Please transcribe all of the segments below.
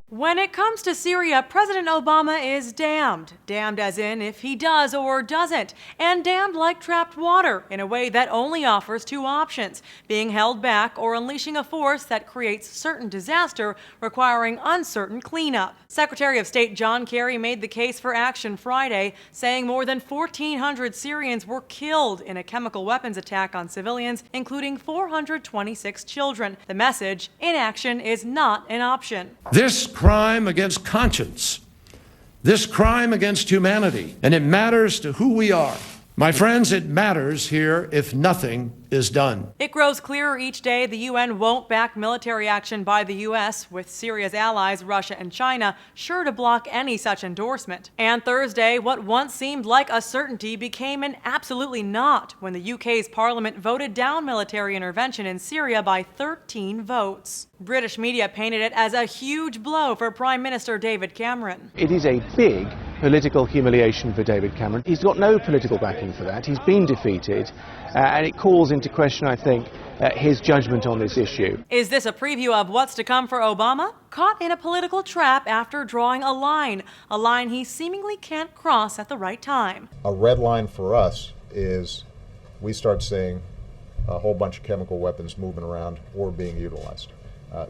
When it comes to Syria, President Obama is damned. Damned as in if he does or doesn't. And damned like trapped water in a way that only offers two options: being held back or unleashing a force that creates certain disaster requiring uncertain cleanup. Secretary of State John Kerry made the case for action Friday, saying more than 1,400 Syrians were killed in a chemical weapons attack on civilians, including 426 children. The message: inaction is not an option. This crime against conscience, this crime against humanity, and it matters to who we are. My friends, it matters here if nothing is done. It grows clearer each day the UN won't back military action by the U.S., with Syria's allies, Russia and China, sure to block any such endorsement. And Thursday, what once seemed like a certainty became an absolutely not when the UK's parliament voted down military intervention in Syria by 13 votes. British media painted it as a huge blow for Prime Minister David Cameron. It is a big political humiliation for David Cameron. He's got no political backing for that. He's been defeated, and it calls into question, I think, his judgment on this issue. Is this a preview of what's to come for Obama? Caught in a political trap after drawing a line he seemingly can't cross at the right time. A red line for us is we start seeing a whole bunch of chemical weapons moving around or being utilized.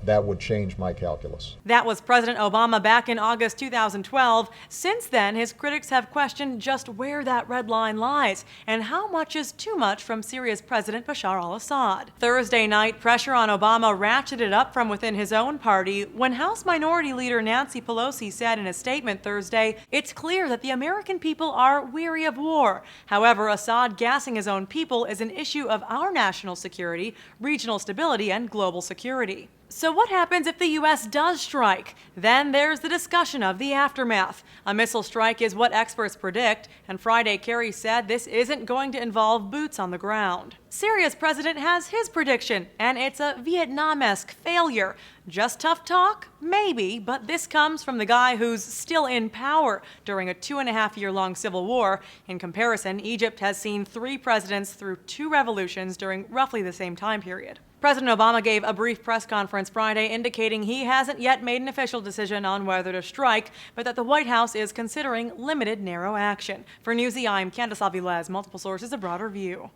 That would change my calculus. That was President Obama back in August 2012. Since then, his critics have questioned just where that red line lies and how much is too much from Syria's President Bashar al-Assad. Thursday night, pressure on Obama ratcheted up from within his own party when House Minority Leader Nancy Pelosi said in a statement Thursday, "It's clear that the American people are weary of war. However, Assad gassing his own people is an issue of our national security, regional stability, and global security." So what happens if the U.S. does strike? Then there's the discussion of the aftermath. A missile strike is what experts predict, and Friday Kerry said this isn't going to involve boots on the ground. Syria's president has his prediction, and it's a Vietnam-esque failure. Just tough talk? Maybe, but this comes from the guy who's still in power during a 2.5-year-long civil war. In comparison, Egypt has seen 3 presidents through 2 revolutions during roughly the same time period. President Obama gave a brief press conference Friday indicating he hasn't yet made an official decision on whether to strike, but that the White House is considering limited, narrow action. For Newsy, I'm Candace Aviles, multiple sources, a broader view.